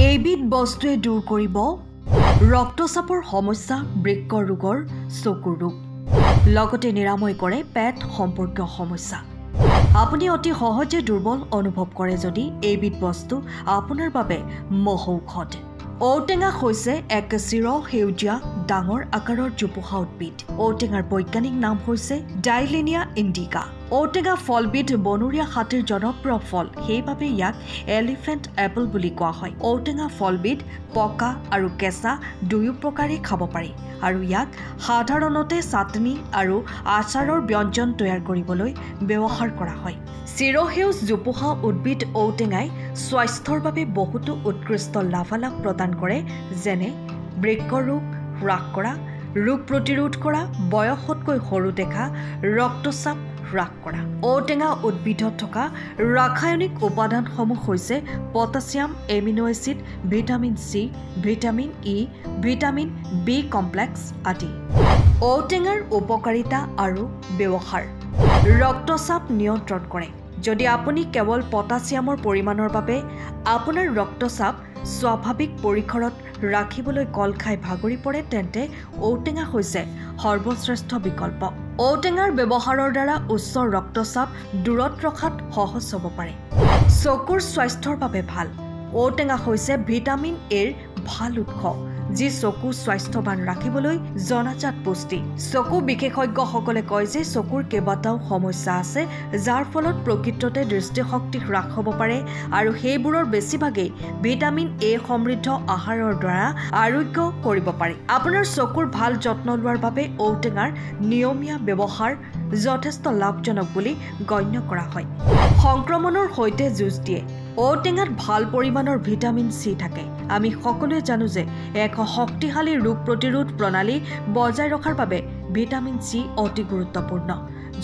এইবিধ বস্তুৱে দূৰ কৰিব ৰক্তচাপৰ সমস্যা, বৃক্কৰ ৰোগৰ চকুৰ ৰোগ, লগতে নিৰাময় কৰে পেট সম্পৰ্কীয় সমস্যা। আপুনি অতি সহজে দুৰ্বল অনুভৱ কৰে যদি এইবিধ বস্তু আপোনাৰ বাবে মহৌষধ। ঔটেঙা হৈছে এক চিৰ সেউজীয়া ডাঙৰ আকাৰৰ জোপোহা উদ্ভিদ। ঔটেঙাৰ বৈজ্ঞানিক নাম হৈছে ডাইলেনিয়া ইণ্ডিকা। ঔটেঙা ফলবিধ বনৰীয়া হাতীৰ জনপ্ৰিয় ফল, সেইবাবে ইয়াক এলিফেণ্ট এপল বুলি কোৱা হয়। ঔটেঙা ফলবিধ পকা আৰু কেঁচা দুয়ো প্ৰকাৰেই খাব পাৰি আৰু ইয়াক সাধাৰণতে চাটনি আৰু আচাৰৰ ব্যঞ্জন তৈয়াৰ কৰিবলৈ ব্যৱহাৰ কৰা হয়। চিৰসেউজ জোপোহা উদ্ভিদ ঔটেঙাই স্বাস্থ্যৰ বাবে বহুতো উৎকৃষ্ট লাভালাভ প্ৰদান কৰে, যেনে বৃক্কৰ ৰোগ হ্ৰাস কৰা, ৰোগ প্ৰতিৰোধ কৰা, বয়সতকৈ সৰু দেখা, ৰক্তচাপ হ্ৰাস কৰা। ঔটেঙা উদ্ভিদত থকা ৰাসায়নিক উপাদানসমূহ হৈছে potassium, amino acid, vitamin C, vitamin E, vitamin B complex আদি। ঔটেঙাৰ উপকাৰিতা আৰু ব্যৱহাৰ। ৰক্তচাপ নিয়ন্ত্ৰণ কৰে। যদি আপুনি কেৱল পটাছিয়ামৰ পৰিমাণৰ বাবে আপোনাৰ ৰক্তচাপ স্বাভাৱিক পৰিসৰত ৰাখিবলৈ কল খাই ভাগৰি পৰে, তেন্তে ঔটেঙা হৈছে সৰ্বশ্ৰেষ্ঠ বিকল্প। ঔটেঙাৰ ব্যৱহাৰৰ দ্বাৰা উচ্চ ৰক্তচাপ দূৰত ৰখাত সহজ হ'ব পাৰে। চকুৰ স্বাস্থ্যৰ বাবে ভাল। ঔটেঙা হৈছে ভিটামিন এৰ ভাল উৎস, যি চকু স্বাস্থ্যৱান ৰাখিবলৈ জনাজাত পুষ্টি। চকু বিশেষজ্ঞসকলে কয় যে চকুৰ কেইবাটাও সমস্যা আছে, যাৰ ফলত প্ৰকৃততে দৃষ্টিশক্তি হ্ৰাস হ'ব পাৰে, আৰু সেইবোৰৰ বেছিভাগেই ভিটামিন এ সমৃদ্ধ আহাৰৰ দ্বাৰা আৰোগ্য কৰিব পাৰি। আপোনাৰ চকুৰ ভাল যত্ন লোৱাৰ বাবে ঔটেঙাৰ নিয়মীয়া ব্যৱহাৰ যথেষ্ট লাভজনক বুলি গণ্য কৰা হয়। সংক্ৰমণৰ সৈতে যুঁজ দিয়ে। ঔটেঙাত ভাল পৰিমাণৰ ভিটামিন চি থাকে। আমি সকলোৱে জানো যে এক শক্তিশালী ৰোগ প্ৰতিৰোধ প্ৰণালী বজাই ৰখাৰ বাবে ভিটামিন চি অতি গুৰুত্বপূৰ্ণ।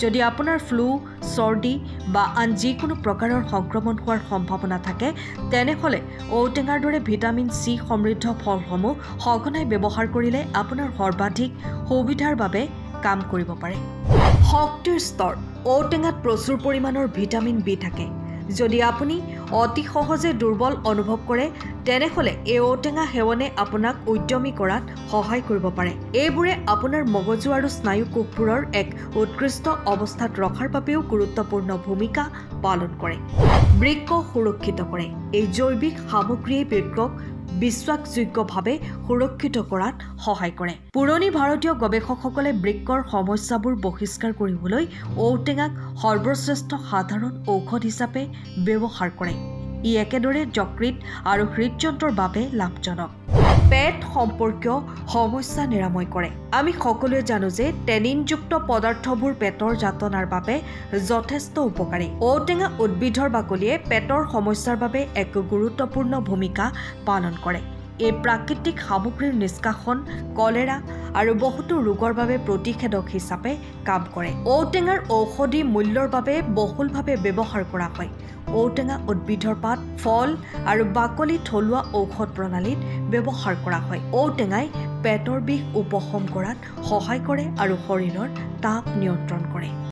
যদি আপোনাৰ ফ্লু, চৰ্দি বা আন যিকোনো প্ৰকাৰৰ সংক্ৰমণ হোৱাৰ সম্ভাৱনা থাকে, তেনেহ'লে ঔটেঙাৰ দৰে ভিটামিন চি সমৃদ্ধ ফলসমূহ সঘনাই ব্যৱহাৰ কৰিলে আপোনাৰ সৰ্বাধিক সুবিধাৰ বাবে কাম কৰিব পাৰে। শক্তিৰ স্তৰ। ঔটেঙাত প্ৰচুৰ পৰিমাণৰ ভিটামিন বি থাকে। যদি আপুনি অতি সহজে দুৰ্বল অনুভৱ কৰে, তেনেহ'লে এই ঔটেঙা সেৱনে আপোনাক উদ্যমী কৰাত সহায় কৰিব পাৰে। এইবোৰে আপোনাৰ মগজু আৰু স্নায়ু কোষবোৰৰ এক উৎকৃষ্ট অৱস্থাত ৰখাৰ বাবেও গুৰুত্বপূৰ্ণ ভূমিকা পালন কৰে। বৃক্ক সুৰক্ষিত কৰে। এই জৈৱিক সামগ্ৰীয়ে বৃক্কক বিশ্বাসযোগ্যভাৱে সুৰক্ষিত কৰাত সহায় কৰে। পুৰণি ভাৰতীয় গৱেষকসকলে বৃক্কৰ সমস্যাবোৰ বহিষ্কাৰ কৰিবলৈ ঔটেঙাক সৰ্বশ্ৰেষ্ঠ সাধাৰণ ঔষধ হিচাপে ব্যৱহাৰ কৰে। ই একেদৰে যকৃত আৰু হৃদযন্ত্ৰৰ বাবে লাভজনক। পেট সম্পৰ্কীয় সমস্যা নিৰাময় কৰে। আমি সকলোৱে জানো যে টেনিনযুক্ত পদাৰ্থবোৰ পেটৰ যাতনাৰ বাবে যথেষ্ট উপকাৰী। ঔটেঙা উদ্ভিদৰ বাকলিয়ে পেটৰ সমস্যাৰ বাবে এক গুৰুত্বপূৰ্ণ ভূমিকা পালন কৰে। এই প্ৰাকৃতিক সামগ্ৰীৰ নিষ্কাশন কলেৰা আৰু বহুতো ৰোগৰ বাবে প্ৰতিষেধক হিচাপে কাম কৰে। ঔটেঙাৰ ঔষধি মূল্যৰ বাবে বহুলভাৱে ব্যৱহাৰ কৰা হয়। ঔটেঙা উদ্ভিদৰ পাত, ফল আৰু বাকলি থলুৱা ঔষধ প্ৰণালীত ব্যৱহাৰ কৰা হয়। ঔটেঙাই পেটৰ বিষ উপশম কৰাত সহায় কৰে আৰু শৰীৰৰ তাপ নিয়ন্ত্ৰণ কৰে।